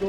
2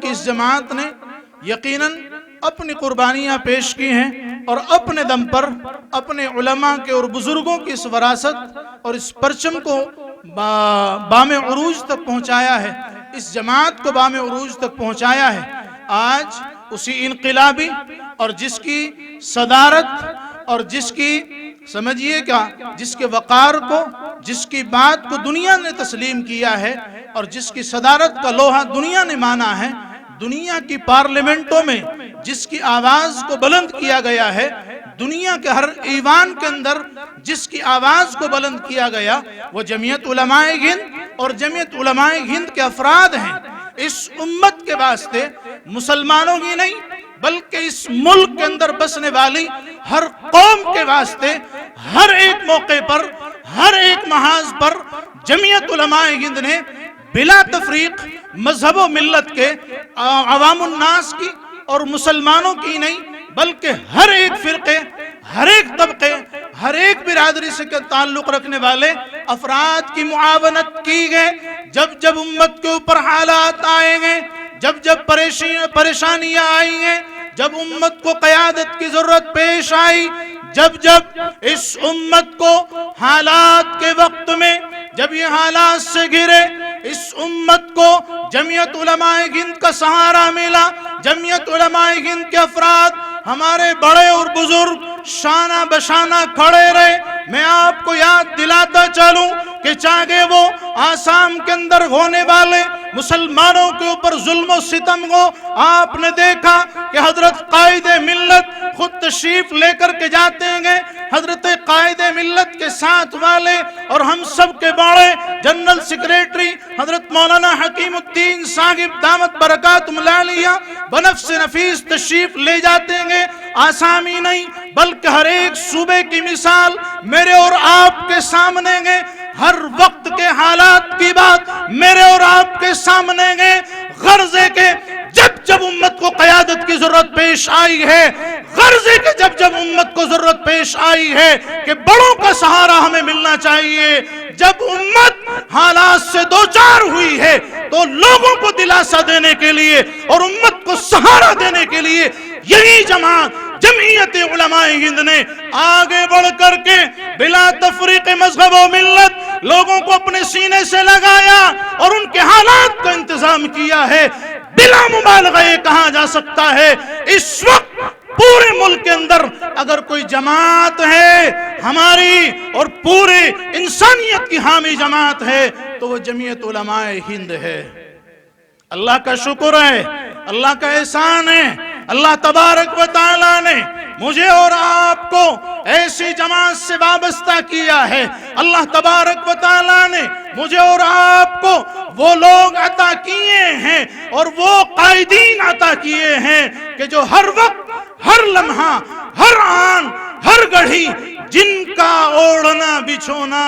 کی اس جماعت نے یقیناً اپنی قربانیاں پیش کی ہیں اور اپنے دم پر اپنے علماء کے اور بزرگوں کی اس وراثت اور اس پرچم کو بام عروج تک پہنچایا ہے، اس جماعت کو بام عروج تک پہنچایا ہے۔ آج اسی انقلابی اور جس کی صدارت اور جس کی سمجھیے کیا جس کے وقار کو، جس کی بات کو دنیا نے تسلیم کیا ہے اور جس کی صدارت کا لوہا دنیا نے مانا ہے، دنیا کی پارلیمنٹوں میں جس کی آواز کو بلند کیا گیا ہے، دنیا کے ہر ایوان کے اندر جس کی آواز کو بلند کیا گیا، وہ جمعیت علماء ہند اور جمعیت علماء ہند کے افراد ہیں۔ اس امت کے واسطے مسلمانوں کی نہیں بلکہ اس ملک کے اندر بسنے والی ہر قوم کے واسطے ہر ایک موقع پر، ہر ایک محاذ پر جمعیت علماء ہند نے بلا تفریق مذہب و ملت کے، عوام الناس کی اور مسلمانوں کی نہیں بلکہ ہر ایک فرقے، ہر ایک طبقے، ہر ایک برادری سے تعلق رکھنے والے افراد کی معاونت کی گئے۔ جب جب امت کے اوپر حالات آئیں گے، جب جب پریشانیاں آئیں گے، جب امت کو قیادت کی ضرورت پیش آئی، جب جب اس امت کو حالات کے وقت میں جب یہ حالات سے گھرے، اس امت کو جمعیت علماء ہند کا سہارا ملا، جمعیت علماء ہند کے افراد ہمارے بڑے اور بزرگ شانہ بشانہ کھڑے رہے۔ میں آپ کو یاد دلاتا چلوں کہ چاہے وہ آسام کے اندر ہونے والے مسلمانوں کے اوپر ظلم و ستم کو، آپ نے دیکھا کہ حضرت قائد ملت خود تشریف لے کر کے جاتے ہیں، حضرت قائد ملت کے ساتھ والے اور ہم سب کے بڑے جنرل سیکریٹری حضرت مولانا حکیم الدین صاحب دامت برکاتہم العالیہ بنفس نفیس تشریف لے جاتے ہیں۔ آسامی نہیں بلکہ ہر ایک صوبے کی مثال میرے اور آپ کے سامنے گئے، ہر وقت کے حالات کی بات میرے اور آپ کے سامنے گئے، غرض ہے کہ جب جب امت کو قیادت کی ضرورت پیش آئی ہے، غرض ہے کہ جب جب امت کو ضرورت پیش آئی ہے کہ بڑوں کا سہارا ہمیں ملنا چاہیے، جب امت حالات سے دوچار ہوئی ہے تو لوگوں کو دلاسا دینے کے لیے اور امت کو سہارا دینے کے لیے یہی جمعیت علماء ہند نے آگے بڑھ کر کے بلا تفریق مذہب و ملت لوگوں کو اپنے سینے سے لگایا اور ان کے حالات کا انتظام کیا ہے۔ بلا مبالغہ یہ کہا جا سکتا ہے اس وقت پورے ملک کے اندر اگر کوئی جماعت ہے ہماری اور پورے انسانیت کی حامی جماعت ہے تو وہ جمعیت علماء ہند ہے۔ اللہ کا شکر ہے، اللہ کا احسان ہے، اللہ تبارک و تعالیٰ نے مجھے اور آپ کو ایسی جماعت سے وابستہ کیا ہے۔ اللہ تبارک و تعالیٰ نے مجھے اور آپ کو وہ لوگ عطا کیے ہیں اور وہ قائدین عطا کیے ہیں کہ جو ہر وقت، ہر لمحہ، ہر آن، ہر گھڑی جن کا اوڑھنا بچھونا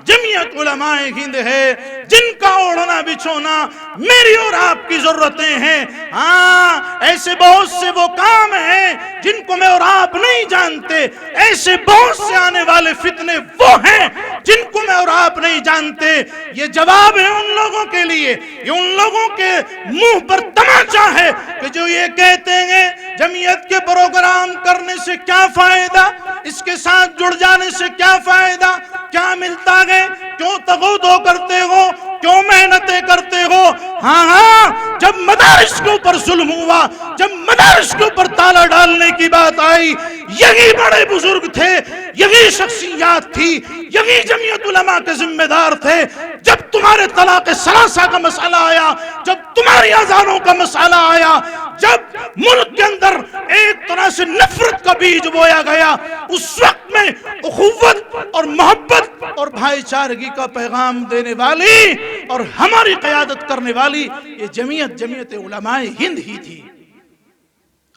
جمعیت علماء ہند ہے، جن کا اوڑھنا بچھونا میری اور آپ کی ضرورتیں ہیں۔ ہاں، ایسے بہت سے وہ کام ہیں جن کو میں اور آپ نہیں جانتے، ایسے بہت سے آنے والے فتنے وہ ہیں جن کو میں اور آپ نہیں جانتے۔ یہ جواب ہے ان لوگوں کے لیے، یہ ان لوگوں کے منہ پر تماچا ہے کہ جو یہ کہتے ہیں جمعیت کے پروگرام کرنے سے کیا فائدہ، اس کے ساتھ جڑ جانے سے کیا فائدہ، کیا ملتا گئے، کیوں تغوطو کرتے ہو، کیوں محنتیں کرتے ہو۔ ہاں، جب مدارس کے اوپر ظلم ہوا، جب مدارس کے اوپر تالا ڈالنے کی بات آئی، یہی بڑے بزرگ تھے، یہی شخصیات تھی، یہی جمعیت علماء کے ذمہ دار تھے۔ جب تمہارے طلاق ثلاثہ کا مسئلہ آیا، جب تمہاری اذانوں کا مسئلہ آیا، جب ملک کے اندر ایک طرح سے نفرت کا بیج بویا گیا، اس وقت میں اخوت اور محبت اور بھائی چارگی کا پیغام دینے والی اور ہماری قیادت کرنے والی یہ جمعیت علماء ہند ہی تھی۔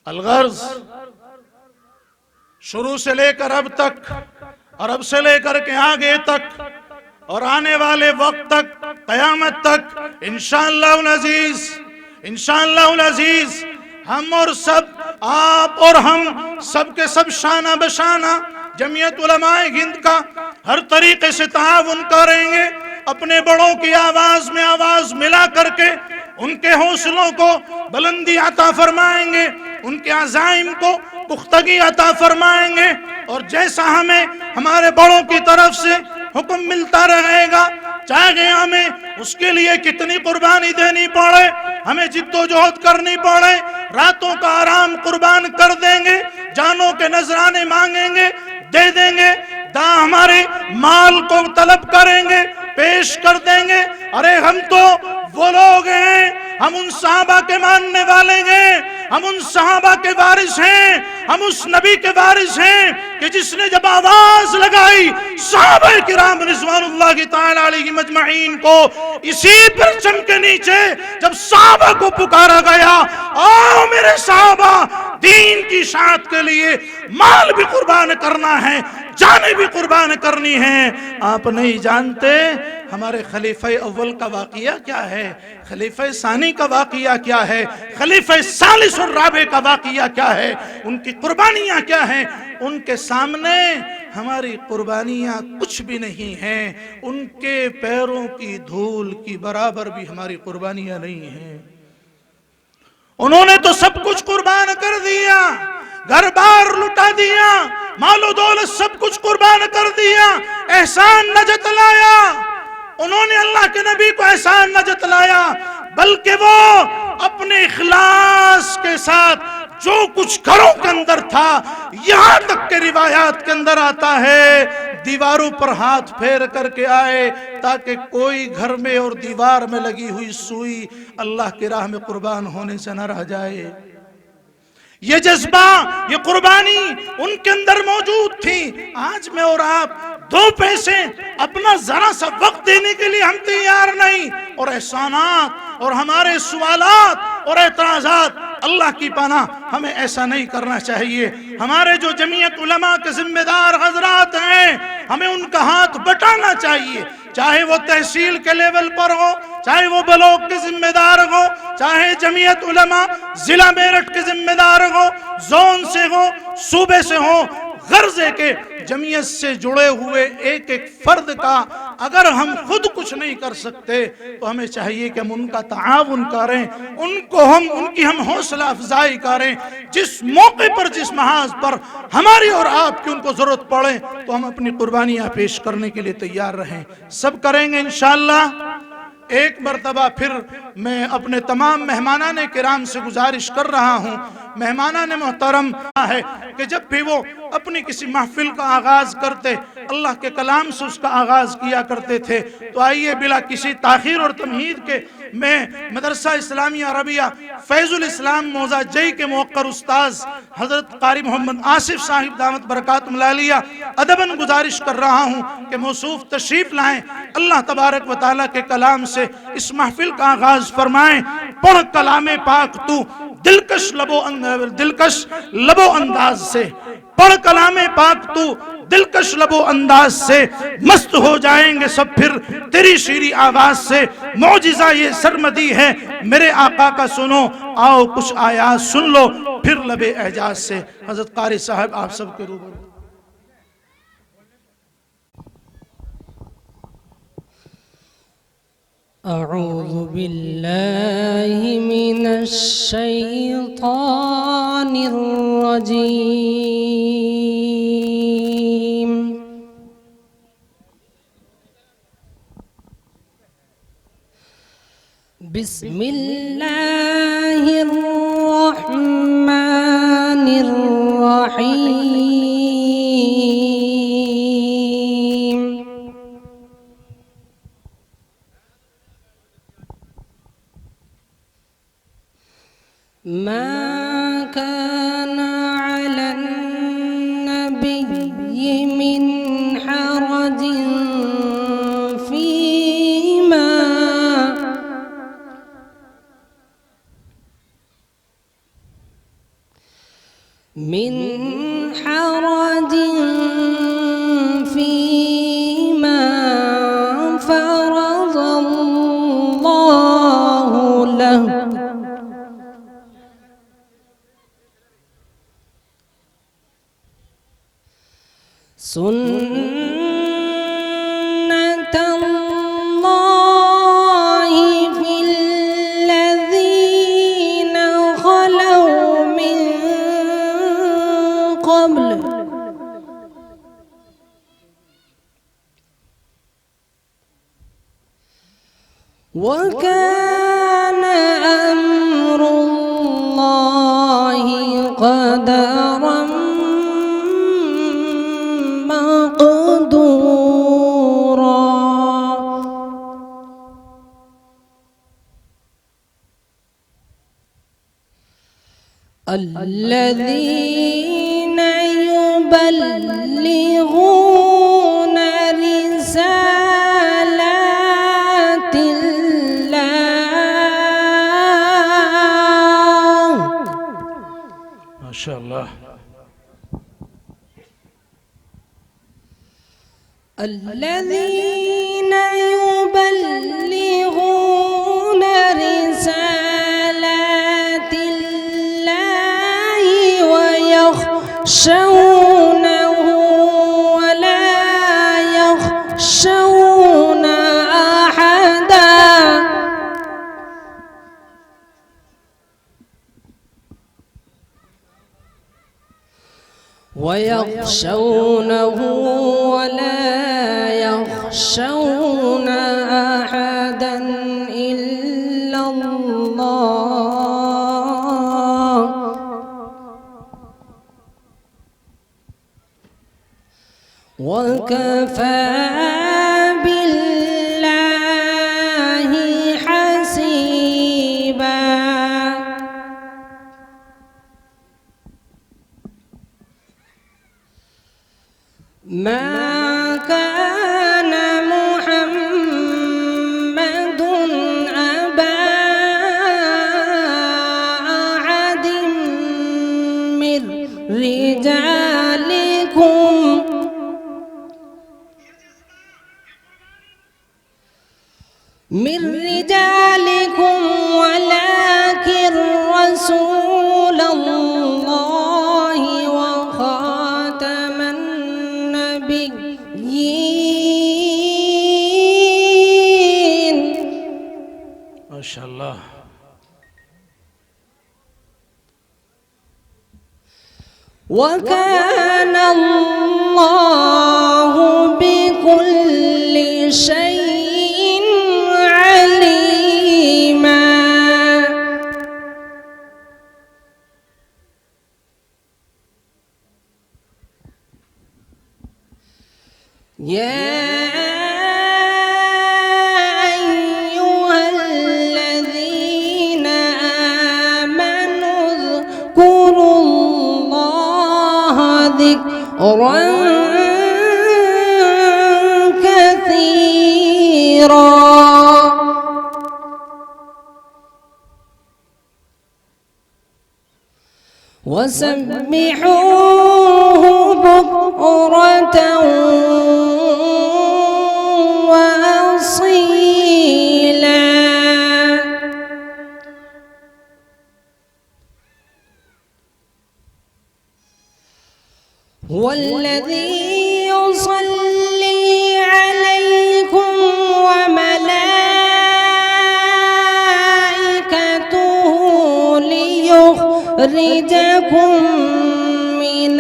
الغرض شروع سے لے کر اب تک اور اب سے لے کر کے آگے تک اور آنے والے وقت تک، قیامت تک، انشاءاللہ العزیز ہم اور سب، آپ اور ہم سب کے سب شانہ بشانہ جمعیت علماء ہند کا ہر طریقے سے تعاون کریں گے، اپنے بڑوں کی آواز میں آواز ملا کر کے ان کے حوصلوں کو بلندی عطا فرمائیں گے، ان کے عزائم کو پختگی عطا فرمائیں گے، اور جیسا ہمیں ہمارے بڑوں کی طرف سے حکم ملتا رہے گا، چاہے ہمیں اس کے لیے کتنی قربانی دینی پڑے، ہمیں جد و جہد کرنی پڑے، راتوں کا آرام قربان کر دیں گے، جانوں کے نذرانے مانگیں گے، دے دیں گے، ہمارے مال کو طلب کریں گے، پیش کر دیں گے۔ ارے ہم تو وہ لوگ ہیں، ہم ان صحابہ کے ماننے والے ہیں، ہم ان صحابہ کے وارث ہیں، ہم اس نبی کے وارث ہیں کہ جس نے جب آواز لگائی صحابہ کرام رضوان اللہ تعالی علیہم اجمعین کو، اسی پرچم کے نیچے جب صحابہ کو پکارا گیا، آؤ میرے صحابہ، دین کی اشاعت کے لیے مال بھی قربان کرنا ہے، جانیں بھی قربان کرنی ہیں۔ آپ نہیں جانتے ہمارے خلیفہ اول کا واقعہ کیا ہے، خلیفہ ثانی کا واقعہ کیا ہے، خلیفہ ثالث الرابع کا واقعہ کیا ہے، ان کی قربانیاں کیا ہیں۔ ان کے سامنے ہماری قربانیاں کچھ بھی نہیں ہیں، ان کے پیروں کی دھول کی برابر بھی ہماری قربانیاں نہیں ہیں۔ انہوں نے تو سب کچھ قربان کر دیا، گھر بار لٹا دیا، مال و دولت سب کچھ قربان کر دیا، احسان نہ جتلایا۔ انہوں نے اللہ کے نبی کو احسان نہ جتلایا، بلکہ وہ اپنے اخلاص کے ساتھ جو کچھ گھروں کے اندر تھا، یہاں تک کہ روایات کے اندر آتا ہے دیواروں پر ہاتھ پھیر کر کے آئے تاکہ کوئی گھر میں اور دیوار میں لگی ہوئی سوئی اللہ کی راہ میں قربان ہونے سے نہ رہ جائے۔ یہ جذبہ، یہ قربانی ان کے اندر موجود تھی۔ آج میں اور آپ 2 پیسے اپنا ذرا سا وقت دینے کے لیے ہم تیار نہیں، اور احسانات اور ہمارے سوالات اور اعتراضات اللہ کی پناہ ہمیں ایسا نہیں کرنا چاہیے۔ ہمارے جو جمعیت علماء کے ذمہ دار حضرات ہیں ہمیں ان کا ہاتھ بٹانا چاہیے، چاہے وہ تحصیل کے لیول پر ہو، چاہے وہ بلاک کے ذمہ دار ہو، چاہے جمعیت علماء ضلع میرٹھ کے ذمہ دار ہو، زون سے ہو، صوبے سے ہو، غرض ہے کہ جمعیت سے جڑے ہوئے ایک ایک فرد کا اگر ہم خود کچھ نہیں کر سکتے تو ہمیں چاہیے کہ ہم ان کا تعاون کریں، ان کی ہم حوصلہ افزائی کریں، جس موقع پر جس محاذ پر ہماری اور آپ کی ان کو ضرورت پڑے تو ہم اپنی قربانیاں پیش کرنے کے لیے تیار رہیں۔ سب کریں گے انشاءاللہ۔ ایک مرتبہ پھر میں اپنے تمام مہمانان کرام سے گزارش کر رہا ہوں، مہمانان محترم ہے کہ جب بھی وہ اپنی کسی محفل کا آغاز کرتے اللہ کے کلام سے اس کا آغاز کیا کرتے تھے، تو آئیے بلا کسی تاخیر اور تمہید کے میں مدرسہ اسلامیہ عربیہ فیض الاسلام موضع جئی کے موقر استاذ حضرت قاری محمد آصف صاحب دامت برکاتہم العالیہ ادباً گزارش کر رہا ہوں کہ موصوف تشریف لائیں، اللہ تبارک و تعالیٰ کے کلام سے اس محفل کا آغاز فرمائیں۔ پڑھ کلام پاک تو دلکش لب و انداز سے، پڑھ کلام پاک تو دلکش لب و انداز سے، مست ہو جائیں گے سب پھر تیری شیریں آواز سے۔ معجزہ یہ سرمدی ہے میرے آقا کا سنو، آؤ کچھ آیات سن لو پھر لب اعجاز سے۔ حضرت قاری صاحب آپ سب کے روبرو۔ اعوذ باللہ من الشیطان الرجیم۔ بسم اللہ الرحمن الرحیم۔ ما كان على النبي من حرج فيما فرض الله له، سنة الله في الذين خلوا من قبل، وكان أمر الله قدرا مقدورا۔ الذين يبلغون رسالات الله، ما شاء الله، الذين يبلغون رسالات الله ويخشونه ولا يخشون أحدا، ويخشونه ولا يخشون أحدا إلا الله، وكفى بالله حسيبا۔ ما كان محمد أبا أحد من رجالكم ولكن رسول الله وخاتم النبيين. ما شاء الله. وكان الله بكل شيء عليما. يا أيها الذين آمنوا اذكروا الله ذكرا كثيرا وسبحوه بكرة وأصيلا. هو الذي يصلي عليكم وملائكته ليخرجكم من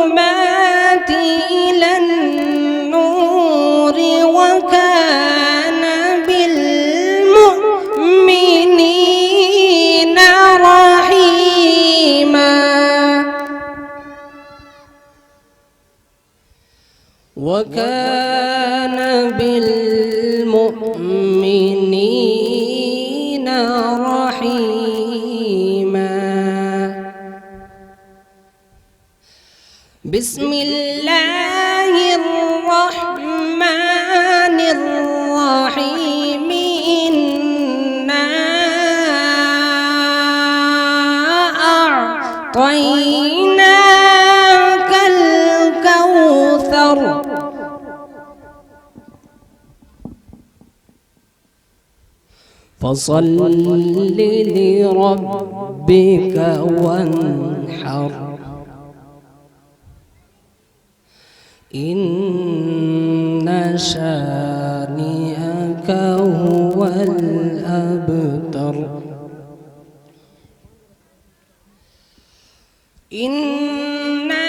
الظلمات إلى النور وكان بالمؤمنين رحيما. وكان بالمؤمنين رحيما. بسم الله الرحمن الرحيم. إنا أعطيناك الكوثر فصل لربك وانحر إن شانئك هو الأبتر. إنا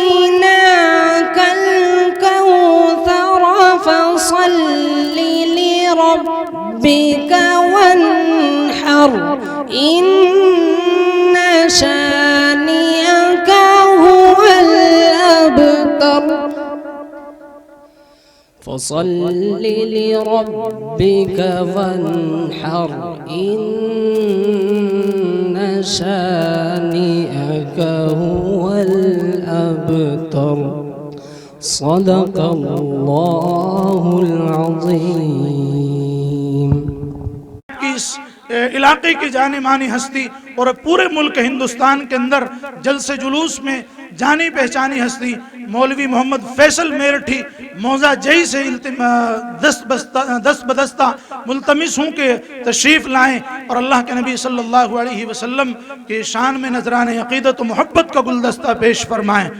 أعطيناك الكوثر فصل لربك وانحر إن شانئك هو الأبتر. فصل لربك وانحر إن شانئك هو الأبتر. صدق الله العظيم. اس علاقے کی جانے مانی ہستی اور پورے ملک ہندوستان کے اندر جلسے جلوس میں جانی پہچانی ہستی مولوی محمد فیصل میرٹھی موزہ جئی سے دست بدستہ ملتمس ہوں کہ تشریف لائیں اور اللہ کے نبی صلی اللہ علیہ وسلم کے شان میں نذران عقیدت و محبت کا گلدستہ پیش فرمائیں.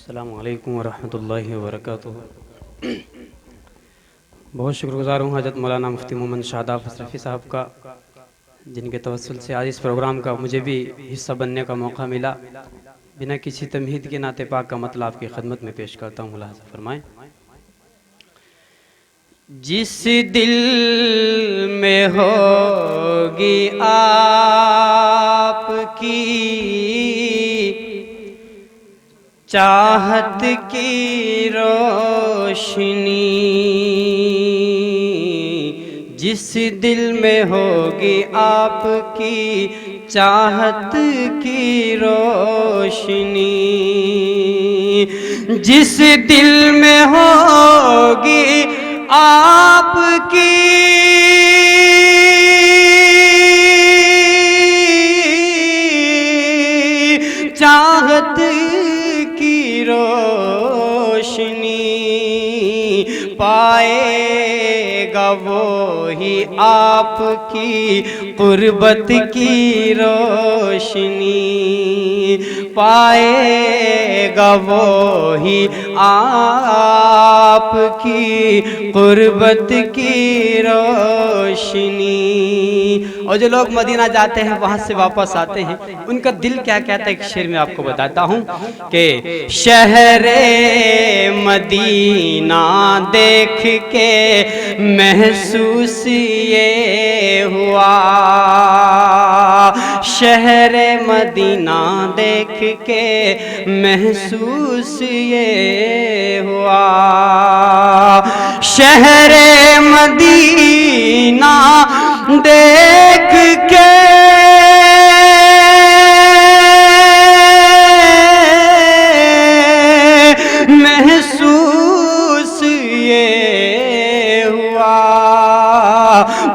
السلام علیکم ورحمۃ اللہ وبرکاتہ. بہت شکر گزار ہوں حضرت مولانا مفتی محمد شاداب اشرفی صاحب کا جن کے توسل سے آج اس پروگرام کا مجھے بھی حصہ بننے کا موقع ملا. بنا کسی تمہید کے نعت پاک کا مطلب آپ کی خدمت میں پیش کرتا ہوں. ملاحظہ فرمائیں. جس دل میں ہوگی آپ کی چاہت کی روشنی جس دل میں ہوگی آپ کی چاہت کی روشنی، جس دل میں ہوگی آپ کی چاہت کی روشنی، پائے گا وہی آپ کی قربت کی روشنی، پائے گا وہی آپ کی قربت کی روشنی۔ اور جو لوگ مدینہ جاتے ہیں وہاں سے واپس آتے ہیں، ان کا دل کیا کہتا ہے، ایک شعر میں آپ کو بتاتا ہوں کہ شہر مدینہ دیکھ کے محسوس یہ ہوا، شہر مدینہ دیکھ کے محسوس یہ ہوا، شہر مدینہ دیکھ کے محسوس یہ ہوا،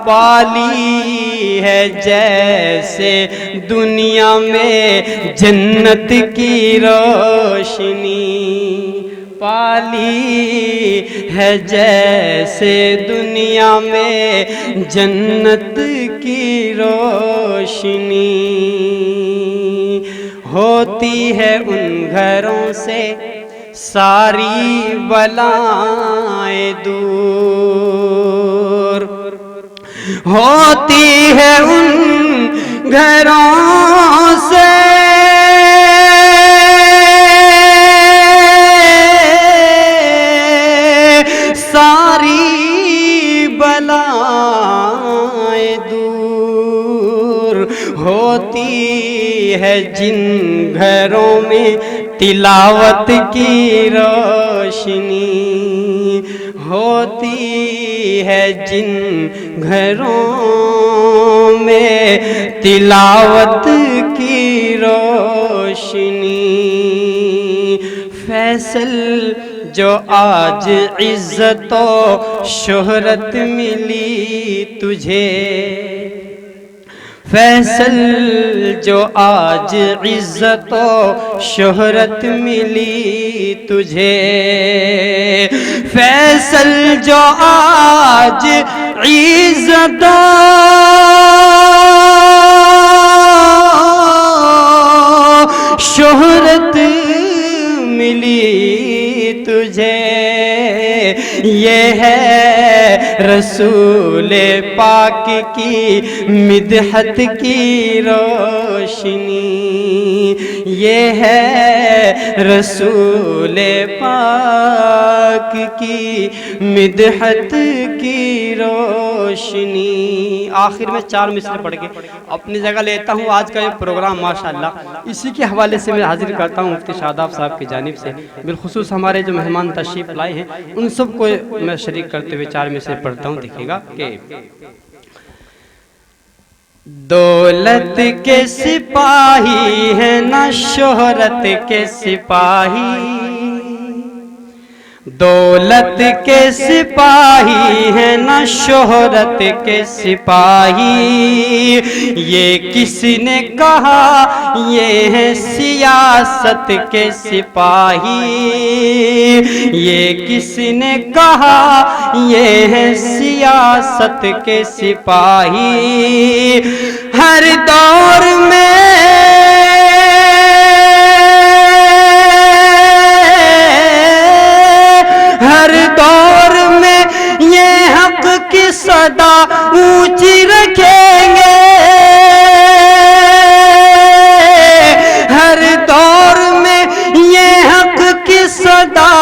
پالی ہے جیسے دنیا میں جنت کی روشنی، پالی ہے جیسے دنیا میں جنت کی روشنی، ہوتی ہے ان گھروں سے ساری بلائیں دور، ہوتی ہے ان گھروں سے ساری بلائیں دور، ہوتی ہے جن گھروں میں تلاوت کی روشنی، ہوتی ہے جن گھروں میں تلاوت کی روشنی، فیصل جو آج عزت و شہرت ملی تجھے، فیصل جو آج عزت و شہرت ملی تجھے، فیصل جو آج عزت و شہرت ملی تجھے، یہ ہے رسول پاک کی مدحت کی روشنی، یہ ہے رسول پاک کی مدحت کی روشنی۔ آخر میں 4 مصرع پڑھ کے اپنی جگہ لیتا ہوں۔ آج کا یہ پروگرام ماشاءاللہ اسی کے حوالے سے میں حاضر کرتا ہوں مفتی شاداب صاحب کی جانب سے، بالخصوص ہمارے جو مہمان تشریف لائے ہیں ان سب کو میں شریک کرتے ہوئے 4 مصرع پڑھتا ہوں۔ دیکھیے گا کہ دولت کے سپاہی ہیں نہ شہرت کے سپاہی، دولت کے سپاہی ہیں نہ شہرت کے سپاہی، یہ کس نے کہا یہ ہے سیاست کے سپاہی، یہ کس نے کہا یہ ہے سیاست کے سپاہی، ہر دور میں صدا اونچی رکھیں گے، ہر دور میں یہ حق کی صدا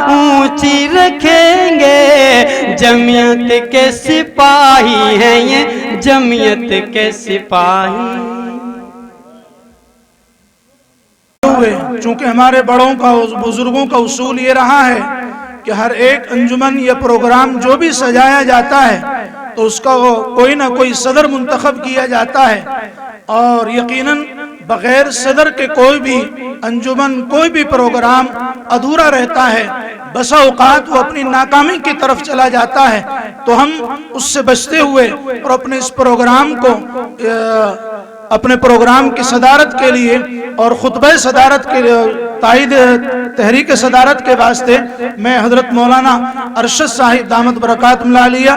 اونچی رکھیں گے، جمعیت کے سپاہی ہیں یہ جمعیت کے سپاہی۔ چونکہ ہمارے بڑوں کا بزرگوں کا اصول یہ رہا ہے کہ ہر ایک انجمن یا پروگرام جو بھی سجایا جاتا ہے تو اس کا کوئی نہ کوئی صدر منتخب کیا جاتا ہے، اور یقیناً بغیر صدر کے کوئی بھی انجمن، کوئی بھی پروگرام ادھورا رہتا ہے، بسا اوقات وہ اپنی ناکامی کی طرف چلا جاتا ہے۔ تو ہم اس سے بچتے ہوئے اور اپنے اس پروگرام کو اپنے پروگرام کی صدارت کے لیے اور خطبہ صدارت کے تائید تحریک صدارت کے واسطے میں حضرت مولانا ارشد صاحب دامت برکات اللہ علیہ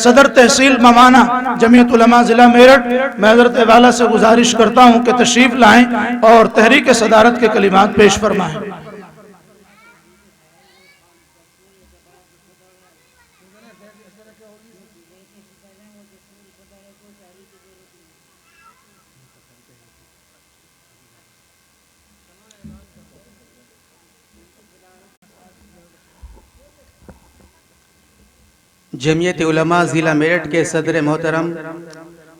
صدر تحصیل موانا جمعیت علماء ضلع میرٹھ، میں حضرت والا سے گزارش کرتا ہوں کہ تشریف لائیں اور تحریک صدارت کے کلمات پیش فرمائیں۔ جمعیت علماء ضلع میرٹھ کے صدر محترم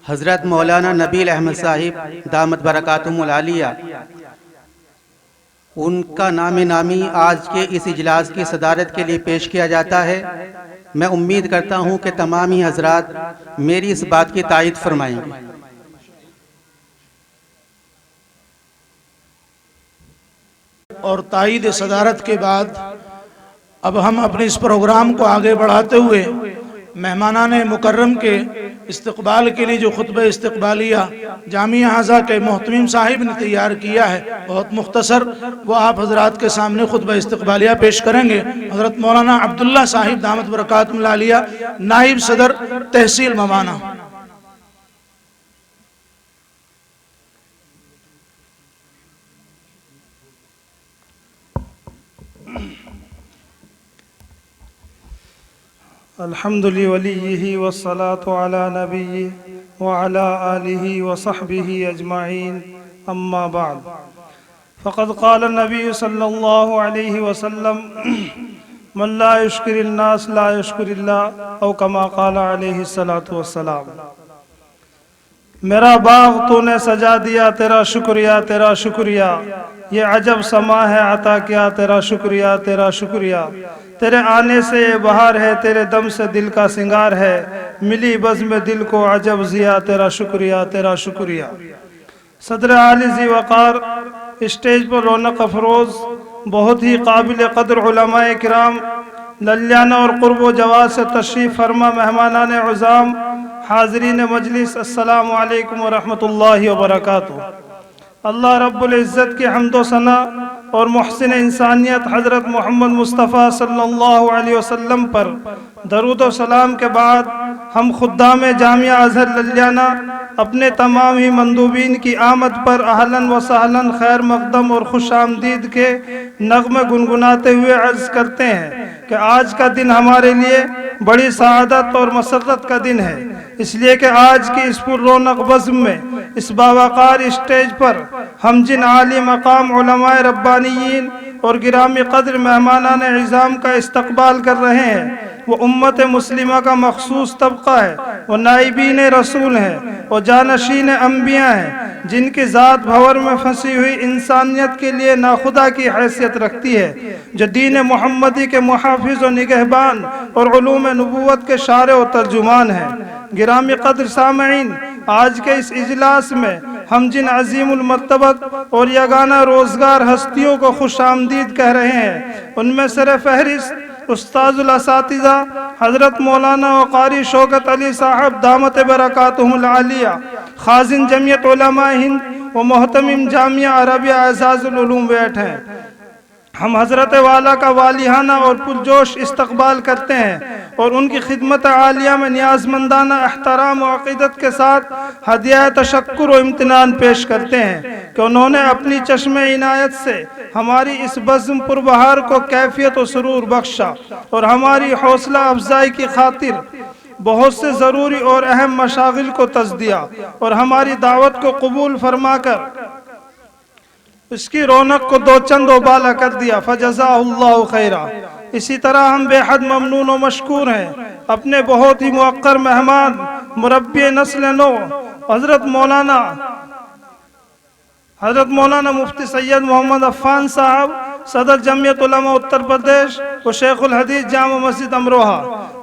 حضرت مولانا نبیل احمد صاحب دامت برکاتہم العالیہ، ان کا نام نامی آج کے اس اجلاس کی صدارت کے لیے پیش کیا جاتا ہے۔ میں امید کرتا ہوں کہ تمام ہی حضرات میری اس بات کی تائید فرمائیں گے۔ اور تائید صدارت کے بعد اب ہم اپنے اس پروگرام کو آگے بڑھاتے ہوئے مہمانان مکرم کے استقبال کے لیے جو خطبہ استقبالیہ جامعہ ہاضہ کے محتمم صاحب نے تیار کیا ہے، بہت مختصر، وہ آپ حضرات کے سامنے خطبہ استقبالیہ پیش کریں گے۔ حضرت مولانا عبداللہ صاحب دامت برکاتہم اللہ علیہ، نائب صدر تحصیل موانا۔ الحمد لوليه والصلاة على نبيه وعلى آله وصحبه أجمعين، أما بعد، فقد قال النبي صلى الله عليه وسلم من لا يشكر الناس لا يشكر الله، أو كما قال عليه الصلاة والسلام۔ میرا باغ تو نے سجا دیا، تیرا شکریہ تیرا شکریہ، یہ عجب سما ہے عطا کیا، تیرا شکریہ تیرا شکریہ، تیرے آنے سے یہ بہار ہے، تیرے دم سے دل کا سنگار ہے، ملی بزم دل کو عجب ضیا، تیرا شکریہ تیرا شکریہ۔ صدر عالی ذی وقار، اسٹیج پر رونق افروز بہت ہی قابل قدر علماء کرام، للیانہ اور قرب و جواز سے تشریف فرما مہمانان عظام، حاضرین مجلس، السلام علیکم ورحمۃ اللہ وبرکاتہ۔ اللہ رب العزت کی حمد و ثنا اور محسن انسانیت حضرت محمد مصطفیٰ صلی اللہ علیہ وسلم پر درود و سلام کے بعد، ہم خدام جامعہ ازہر للیانہ اپنے تمام ہی مندوبین کی آمد پر اہلاً و سہلاً، خیر مقدم اور خوش آمدید کے نغمے گنگناتے ہوئے عرض کرتے ہیں کہ آج کا دن ہمارے لیے بڑی سعادت اور مسرت کا دن ہے، اس لیے کہ آج کی اس پر رونق بزم میں، اس باوقار اسٹیج پر ہم جن عالی مقام علماء ربانیین اور گرامی قدر مہمانان عظام کا استقبال کر رہے ہیں، وہ امت مسلمہ کا مخصوص طبقہ ہے، وہ نائبین رسول ہیں، وہ جانشین انبیاء ہیں، جن کی ذات بھور میں پھنسی ہوئی انسانیت کے لیے ناخدا کی حیثیت رکھتی ہے، جو دین محمدی کے محافظ و نگہبان اور علوم نبوت کے شارح و ترجمان ہیں۔ گرامی قدر سامعین، آج کے اس اجلاس میں ہم جن عظیم المرتبت اور یگانہ روزگار ہستیوں کو خوش آمدید کہہ رہے ہیں، ان میں سر فہرست استاذ الاساتذہ حضرت مولانا و قاری شوکت علی صاحب دامت برکاتہم العالیہ، خازن جمعیت علماء ہند و محتمم جامعہ عربیہ اعزاز العلوم بیٹھ ہیں۔ ہم حضرت والا کا والیانہ اور پرجوش استقبال کرتے ہیں اور ان کی خدمت عالیہ میں نیاز مندانہ احترام و عقیدت کے ساتھ ہدیہ تشکر و امتنان پیش کرتے ہیں کہ انہوں نے اپنی چشم عنایت سے ہماری اس بزم پربہار کو کیفیت و سرور بخشا اور ہماری حوصلہ افزائی کی خاطر بہت سے ضروری اور اہم مشاغل کو تز دیا اور ہماری دعوت کو قبول فرما کر اس کی رونق کو دو چند و بالا کر دیا، فجزاہ اللہ خیرہ۔ اسی طرح ہم بے حد ممنون و مشکور ہیں اپنے بہت ہی موقر مہمان، مربی نسل نو، حضرت مولانا مفتی سید محمد عفان صاحب، صدر جمعیت علماء اتر پردیش و شیخ الحدیث جامع مسجد امروہہ،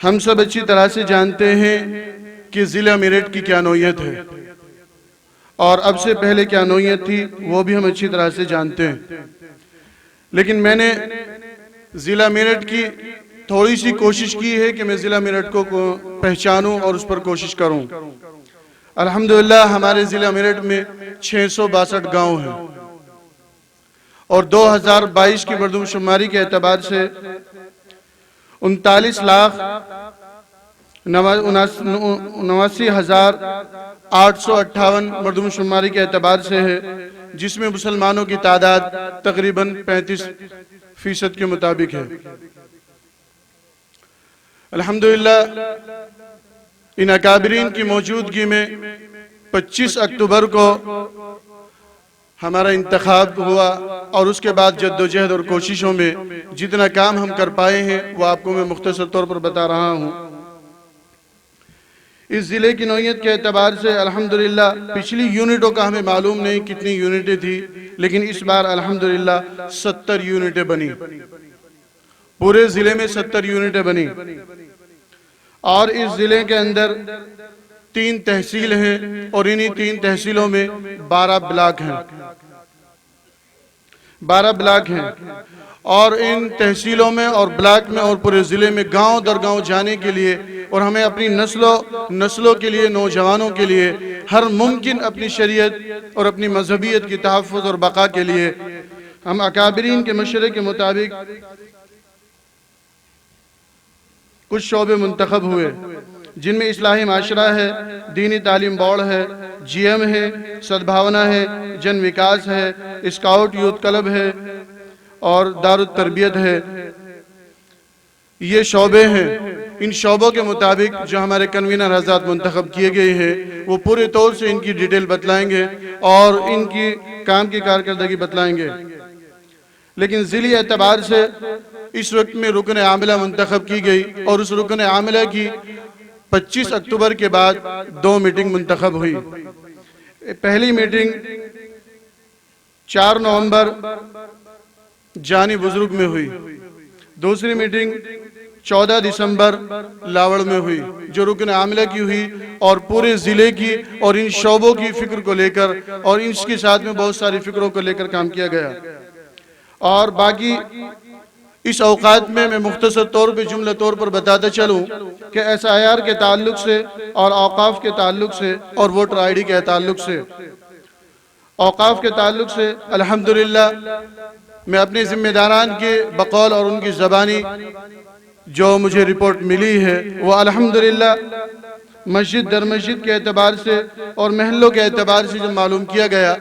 ہم سب اچھی طرح سے جانتے ہیں کہ ضلع میرٹھ کی کیا نوعیت ہے اور اب سے پہلے کیا نوعیت تھی وہ بھی ہم اچھی طرح سے جانتے ہیں، لیکن میں نے ضلع میرٹھ کی تھوڑی سی کوشش کی ہے کہ میں ضلع میرٹھ کو پہچانوں اور اس پر کوشش کروں۔ الحمدللہ ہمارے ضلع میرٹھ میں 662 گاؤں ہیں اور 2022 کی مردم شماری کے اعتبار سے 39,79,858 مردم شماری کے اعتبار سے ہے، جس میں مسلمانوں کی تعداد تقریباً 35% کے مطابق ہے۔ الحمدللہ ان اکابرین کی موجودگی میں 25 اکتوبر کو ہمارا انتخاب ہوا اور اس کے بعد جد و جہد اور کوششوں میں جتنا کام ہم کر پائے ہیں وہ آپ کو میں مختصر طور پر بتا رہا ہوں۔ اس ضلع کی نوعیت کے اعتبار سے الحمدللہ پچھلی یونٹوں کا ہمیں معلوم نہیں کتنی یونٹیں تھی، لیکن اس بار الحمدللہ 70 یونٹیں بنی، پورے ضلع میں 70 یونٹیں بنی اور اس ضلع کے اندر 3 تحصیل ہیں اور انہی 3 تحصیلوں میں 12 بلاک ہیں 12 بلاک ہیں اور ان تحصیلوں میں اور بلاک میں اور پورے ضلع میں گاؤں در گاؤں جانے کے لیے اور ہمیں اپنی نسلوں کے لیے، نوجوانوں کے لیے ہر ممکن اپنی شریعت اور اپنی مذہبیت کی تحفظ اور بقا کے لیے ہم اکابرین کے مشورے کے مطابق کچھ شعبے منتخب ہوئے، جن میں اصلاحی معاشرہ ہے، دینی تعلیم بورڈ ہے، جی ایم ہے، سدبھاونا ہے، جن وکاس ہے، اسکاؤٹ یوتھ کلب ہے اور دار التربیت ہے۔ یہ شعبے ہیں، ان شعبوں کے مطابق جو ہمارے کنوینر حضرات منتخب کیے گئے ہیں وہ پورے طور سے ان کی ڈیٹیل بتلائیں گے اور ان کی کام کی کارکردگی بتلائیں گے۔ لیکن ضلعی اعتبار سے اس وقت میں رکن عاملہ منتخب کی گئی اور اس رکن عاملہ کی 25 اکتوبر کے بعد 2 میٹنگ منتخب ہوئی۔ پہلی میٹنگ 4 نومبر جانی بزرگ میں ہوئی، دوسری میٹنگ 14 دسمبر لاوڑ میں ہوئی جو رکن عاملہ کی ہوئی اور پورے ضلع کی اور ان شعبوں کی فکر کو لے کر اور اس کے ساتھ میں بہت ساری فکروں کو لے کر کام کیا گیا۔ اور باقی اس اوقات میں مختصر طور پہ جملہ طور پر بتاتا چلوں کہ ایس آئی آر کے تعلق سے اور اوقاف کے تعلق سے اور ووٹر آئی ڈی کے تعلق سے، اوقاف کے تعلق سے الحمدللہ میں اپنے ذمہ داران کے بقول اور ان کی زبانی جو مجھے رپورٹ ملی ہے وہ الحمدللہ مسجد در مسجد کے اعتبار سے اور محلوں کے اعتبار سے جب معلوم کیا گیا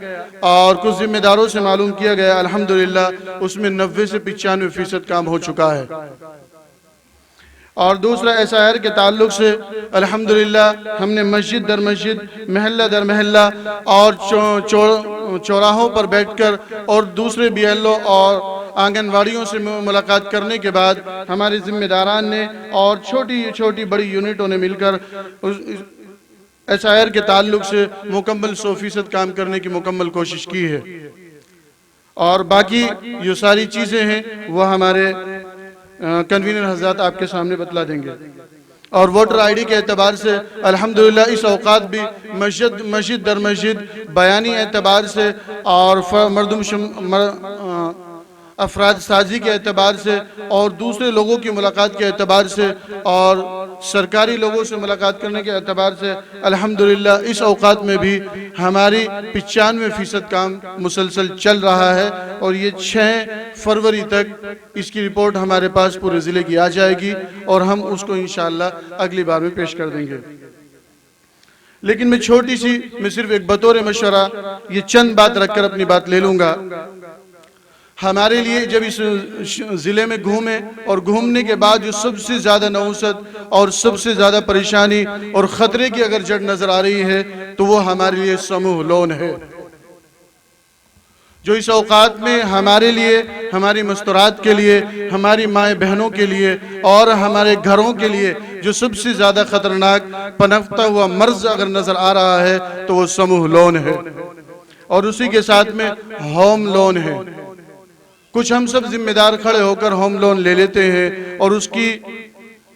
اور کچھ ذمہ داروں سے معلوم کیا گیا الحمدللہ اس میں 90 سے 95% کام ہو چکا ہے۔ اور دوسرا ایس آئی آر کے تعلق سے الحمدللہ ہم نے مسجد در مسجد، محلہ در محلہ اور چوراہوں پر بیٹھ کر اور دوسرے بی ایل او اور آنگن واڑیوں سے ملاقات کرنے کے بعد ہمارے ذمہ داران نے اور چھوٹی بڑی یونٹوں نے مل کر ایس آئی آر کے تعلق سے مکمل 100% کام کرنے کی مکمل کوشش کی ہے۔ اور باقی یہ ساری چیزیں ہیں وہ ہمارے کنوینر حضرات آپ کے سامنے بتلا دیں گے۔ اور ووٹر آئی ڈی کے اعتبار سے الحمدللہ اس اوقات بھی مسجد در مسجد بیانی اعتبار سے اور افراد سازی کے اعتبار سے اور دوسرے لوگوں کی ملاقات کے اعتبار سے اور سرکاری لوگوں سے ملاقات کرنے کے اعتبار سے الحمدللہ اس اوقات میں بھی ہماری 95% کام مسلسل چل رہا ہے اور یہ 6 فروری تک اس کی رپورٹ ہمارے پاس پورے ضلع کی آ جائے گی اور ہم اس کو انشاءاللہ اگلی بار میں پیش کر دیں گے۔ لیکن میں صرف ایک بطور مشورہ یہ چند بات رکھ کر اپنی بات لے لوں گا۔ ہمارے لیے جب اس ضلع میں گھومیں اور گھومنے کے بعد جو سب سے زیادہ نوست اور سب سے زیادہ پریشانی اور خطرے کی اگر جڑ نظر آ رہی ہے تو وہ ہمارے لیے سموہ لون ہے، جو اس اوقات میں ہمارے لیے، ہماری مستورات کے لیے، ہماری مائیں بہنوں کے لیے اور ہمارے گھروں کے لیے جو سب سے زیادہ خطرناک پنپتا ہوا مرض اگر نظر آ رہا ہے تو وہ سموہ لون ہے اور اسی کے ساتھ میں ہوم لون ہے۔ کچھ ہم سب ذمہ دار کھڑے ہو کر ہوم لون لے لیتے ہیں اور اس کی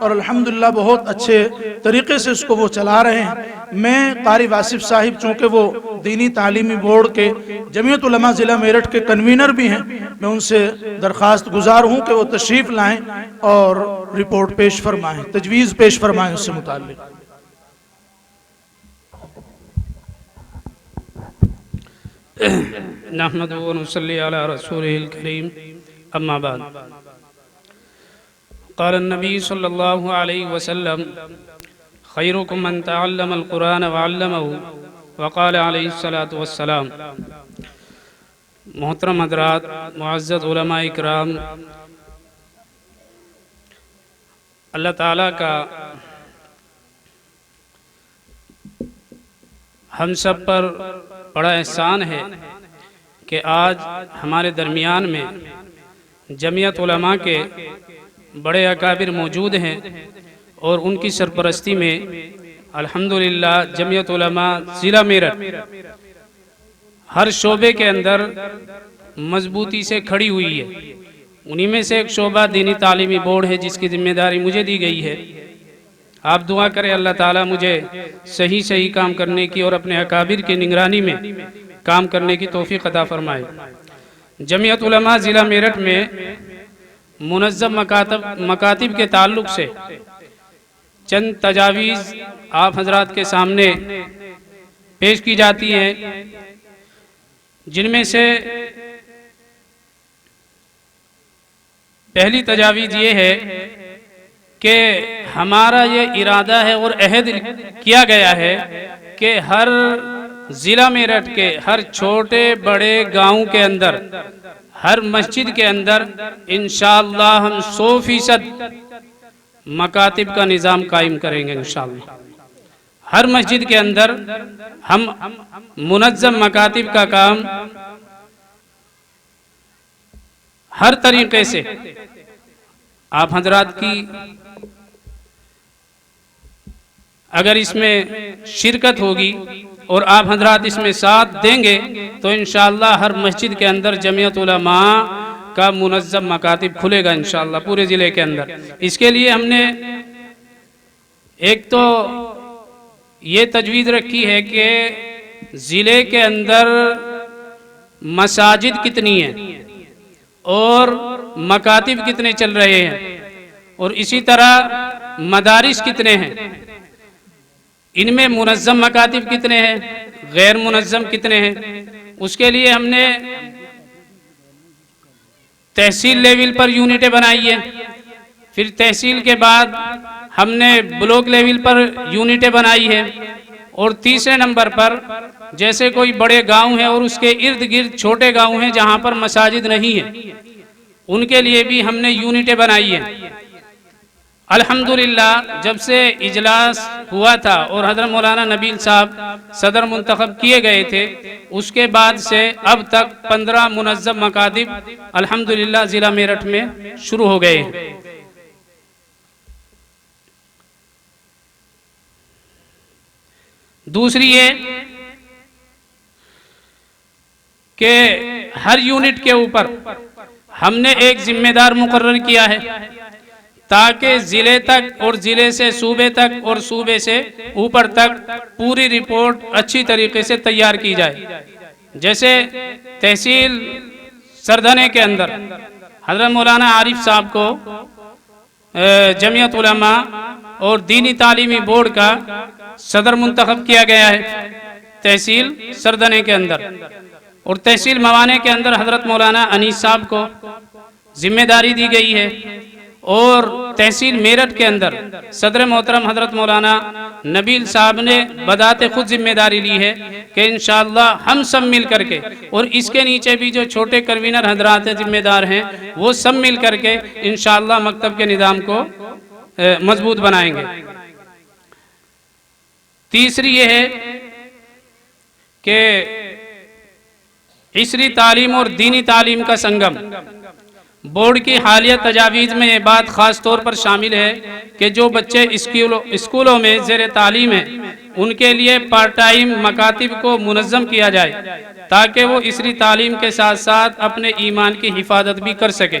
اور الحمدللہ بہت اچھے طریقے سے اس کو وہ چلا رہے ہیں۔ میں قاری واصف صاحب چونکہ وہ دینی تعلیمی بورڈ کے جمعیت علماء ضلع میرٹھ کے کنوینر بھی ہیں، میں ان سے درخواست گزار ہوں کہ وہ تشریف لائیں اور رپورٹ پیش فرمائیں، تجویز پیش فرمائیں اس سے متعلق۔ نحمده ونصلي على رسوله الكريم اما بعد قال النبي صلى الله عليه وسلم خيركم من تعلم القرآن وعلمه وقال عليه الصلاة والسلام۔ محترم حضرات، معزز علماء اکرام، اللہ تعالیٰ کا ہم سب پر بڑا احسان ہے کہ آج ہمارے درمیان میں جمعیت علماء کے بڑے اکابر موجود ہیں اور ان کی سرپرستی میں الحمدللہ جمعیت علماء ضلع میرٹھ ہر شعبے کے اندر مضبوطی سے کھڑی ہوئی ہے۔ انہی میں سے ایک شعبہ دینی تعلیمی بورڈ ہے جس کی ذمہ داری مجھے دی گئی ہے۔ آپ دعا کریں اللہ تعالیٰ مجھے صحیح کام کرنے کی اور اپنے اکابر کی نگرانی میں کام کرنے کی توفیق عطا فرمائے۔ جمعیت علماء ضلع میرٹھ میں منظم مکاتب کے تعلق سے چند تجاویز آپ حضرات کے سامنے پیش کی جاتی ہیں، جن میں سے پہلی تجاویز یہ ہے کہ ہمارا یہ ارادہ ہے اور عہد کیا گیا ہے کہ ہر ضلع میرٹھ کے ہر چھوٹے بڑے گاؤں کے اندر، ہر مسجد کے اندر انشاءاللہ ہم 100% مکاتب کا نظام قائم کریں گے انشاءاللہ۔ ہر مسجد کے اندر ہم منظم مکاتب کا کام ہر طریقے سے آپ حضرات کی اگر اس میں شرکت ہوگی اور آپ حضرات اس میں ساتھ دیں گے تو انشاءاللہ ہر مسجد کے اندر جمعیت علماء کا منظم مکاتب کھلے گا انشاءاللہ پورے ضلع کے اندر۔ اس کے لیے ہم نے ایک تو یہ تجویز رکھی ہے کہ ضلع کے اندر مساجد کتنی ہیں اور مکاتب کتنے چل رہے ہیں، اور اسی طرح مدارس کتنے ہیں، ان میں منظم مکاتب کتنے ہیں، غیر منظم کتنے ہیں۔ اس کے لیے ہم نے تحصیل لیول پر یونٹیں بنائی ہیں، پھر تحصیل کے بعد ہم نے بلاک لیول پر یونٹیں بنائی ہیں، اور تیسرے نمبر پر جیسے کوئی بڑے گاؤں ہیں اور اس کے ارد گرد چھوٹے گاؤں ہیں جہاں پر مساجد نہیں ہیں، ان کے لیے بھی ہم نے یونٹیں بنائی ہیں۔ الحمدللہ جب سے اجلاس ہوا تھا اور حضرت مولانا نبیل صاحب صدر منتخب کیے گئے تھے، اس کے بعد سے اب تک 15 منظم مکاتب الحمدللہ ضلع میرٹھ میں شروع ہو گئے ہیں۔ دوسری یہ کہ ہر یونٹ کے اوپر ہم نے ایک ذمہ دار مقرر کیا ہے تاکہ ضلع تک اور ضلع سے صوبے تک اور صوبے سے اوپر تک پوری رپورٹ اچھی طریقے سے تیار کی جائے۔ جیسے تحصیل سردھنے کے اندر حضرت مولانا عارف صاحب کو جمعیت علماء اور دینی تعلیمی بورڈ کا صدر منتخب کیا گیا ہے تحصیل سردھنے کے اندر، اور تحصیل موانے کے اندر حضرت مولانا انیس صاحب کو ذمہ داری دی گئی ہے، اور تحصیل میرٹھ کے اندر صدر محترم حضرت مولانا نبیل صاحب نے بذات خود ذمہ داری لی ہے کہ انشاءاللہ ہم سب مل کر کے، اور اس کے نیچے بھی جو چھوٹے کنوینر حضرات ذمہ دار ہیں وہ سب مل کر کے انشاءاللہ مکتب کے نظام کو مضبوط بنائیں گے۔ تیسری یہ ہے کہ عصری تعلیم اور دینی تعلیم کا سنگم، بورڈ کی حالیہ تجاویز میں یہ بات خاص طور پر شامل ہے کہ جو بچے اسکولوں میں زیر تعلیم ہیں ان کے لیے پارٹ ٹائم مکاتب کو منظم کیا جائے تاکہ وہ عصری تعلیم کے ساتھ ساتھ اپنے ایمان کی حفاظت بھی کر سکیں۔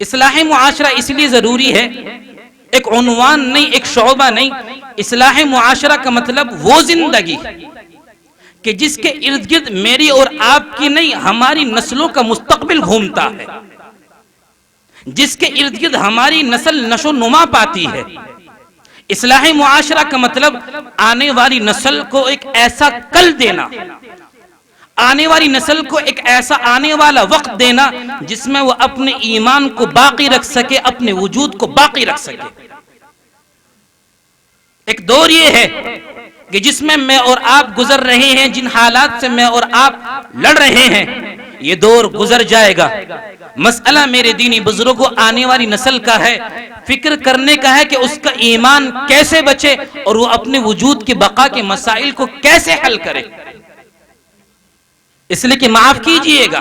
اصلاح معاشرہ اس لیے ضروری ہے، ایک عنوان نہیں، ایک شعبہ نہیں، اصلاح معاشرہ کا مطلب وہ زندگی کہ جس کے ارد گرد میری اور آپ کی نہیں، ہماری نسلوں کا مستقبل گھومتا ہے، جس کے ارد گرد ہماری نسل نشو نما پاتی ہے۔ اصلاح معاشرہ کا مطلب آنے والی نسل کو ایک ایسا کل دینا، آنے والی نسل کو ایک ایسا آنے والا وقت دینا جس میں وہ اپنے ایمان کو باقی رکھ سکے، اپنے وجود کو باقی رکھ سکے۔ ایک دور یہ ہے کہ جس میں اور آپ گزر رہے ہیں، جن حالات سے میں اور آپ لڑ رہے ہیں، یہ دور گزر جائے گا۔ مسئلہ میرے دینی بزرگوں آنے والی نسل کا ہے، فکر کرنے کا ہے کہ اس کا ایمان کیسے بچے اور وہ اپنے وجود کی بقا کے مسائل کو کیسے حل کرے۔ اس لیے کہ معاف کیجئے گا،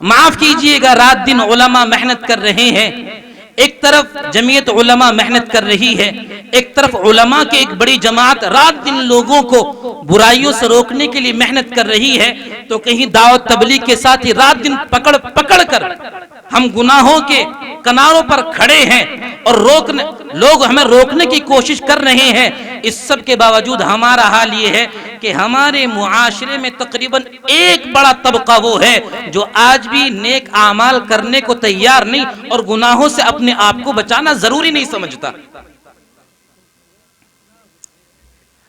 معاف کیجئے گا، رات دن علماء محنت کر رہے ہیں، ایک طرف جمعیت علماء محنت کر رہی ہے، ایک طرف علماء کی ایک بڑی جماعت رات دن لوگوں کو برائیوں سے روکنے کے لیے محنت کر رہی ہے، تو کہیں دعوت تبلیغ کے ساتھ ہی رات دن پکڑ کر ہم گناہوں کے کناروں پر کھڑے ہیں اور لوگ ہمیں روکنے کی کوشش کر رہے ہیں۔ اس سب کے باوجود ہمارا حال یہ ہے کہ ہمارے معاشرے میں تقریباً ایک بڑا طبقہ وہ ہے جو آج بھی نیک اعمال کرنے کو تیار نہیں اور گناہوں سے اپنے آپ کو بچانا ضروری نہیں سمجھتا۔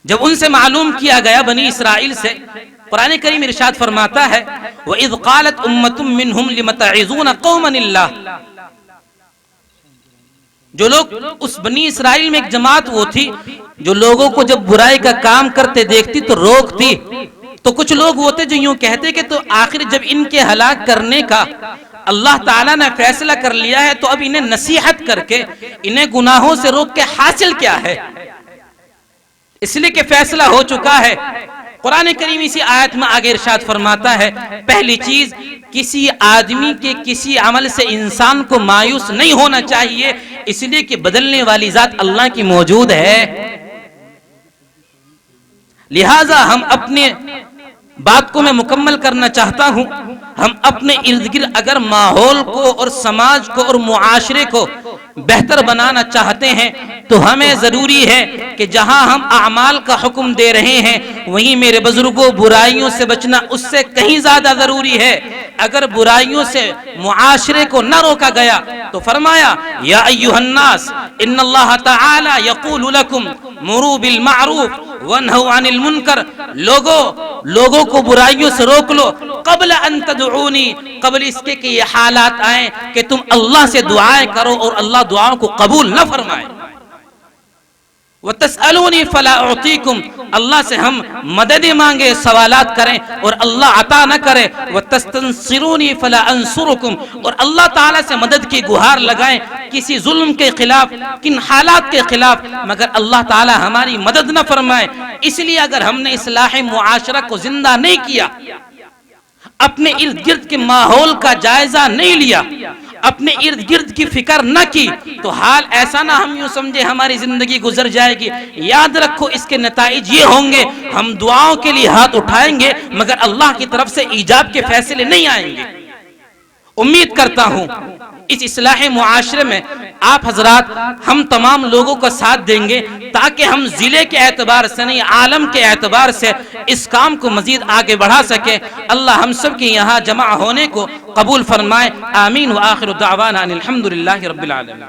جب ان سے معلوم کیا گیا بنی اسرائیل سے، قرآن کریم ارشاد فرماتا ہے وَإِذْ قَالَتْ أُمَّةٌ مِّنْهُمْ لِمَ تَعِظُونَ قَوْمًا اللَّهَ، جو لوگ اس بنی اسرائیل میں ایک جماعت وہ تھی جو لوگوں کو جب برائی کا کام کرتے دیکھتی تو روکتی، تو کچھ لوگ وہ تھے جو یوں کہتے کہ تو آخر جب ان کے ہلاک کرنے کا اللہ تعالیٰ نے فیصلہ کر لیا ہے تو اب انہیں نصیحت کر کے انہیں گناہوں سے روک کے حاصل کیا ہے، اس لیے کہ فیصلہ ہو چکا ہے۔ قرآن کریم اسی آیت میں آگے ارشاد فرماتا ہے پہلی چیز کسی آدمی کے کسی عمل سے انسان کو مایوس نہیں ہونا چاہیے، اس لیے کہ بدلنے والی ذات اللہ کی موجود ہے۔ لہٰذا ہم اپنے بات کو میں مکمل کرنا چاہتا ہوں، ہم اپنے ارد گرد اگر ماحول کو اور سماج کو اور معاشرے کو بہتر بنانا چاہتے ہیں تو ہمیں ضروری ہے کہ جہاں ہم اعمال کا حکم دے رہے ہیں وہیں میرے بزرگوں برائیوں سے بچنا اس سے کہیں زیادہ ضروری ہے۔ اگر برائیوں سے معاشرے کو نہ روکا گیا تو فرمایا یا ایھا الناس ان اللہ تعالی یقول لکم مروا بالمعروف وانہوا عن المنکر، لوگوں کو برائیوں سے روک لو قبل ان تدعونی، قبل اس کے کہ یہ حالات آئیں کہ تم اللہ سے دعائیں کرو اور اللہ دعاؤں کو قبول نہ فرمائے۔ وَتَسْأَلُونِي فَلَا أُعْطِيكُمْ، اللہ سے ہم مدد مانگے سوالات کریں اور اللہ عطا نہ کرے۔ وَتَسْتَنصِرُونِي فَلَا أَنصُرُكُمْ، اور اللہ تعالیٰ سے مدد کی گہار لگائیں کسی ظلم کے خلاف، کن حالات کے خلاف، مگر اللہ تعالیٰ ہماری مدد نہ فرمائے۔ اس لیے اگر ہم نے اصلاح معاشرہ کو زندہ نہیں کیا، اپنے ارد گرد کے ماحول کا جائزہ نہیں لیا، اپنے ارد گرد کی فکر نہ کی، تو حال ایسا نہ ہم یوں سمجھے ہماری زندگی گزر جائے گی۔ یاد رکھو اس کے نتائج یہ ہوں گے ہم دعاؤں کے لیے ہاتھ اٹھائیں گے مگر اللہ کی طرف سے ایجاب کے فیصلے نہیں آئیں گے۔ امید کرتا ہوں اس اصلاح معاشرے میں آپ حضرات ہم تمام لوگوں کا ساتھ دیں گے تاکہ ہم ضلع کے اعتبار سے نہیں عالم کے اعتبار سے اس کام کو مزید آگے بڑھا سکیں۔ اللہ ہم سب کے یہاں جمع ہونے کو قبول فرمائے، آمین۔ وآخر دعوانا ان الحمدللہ رب العالمین۔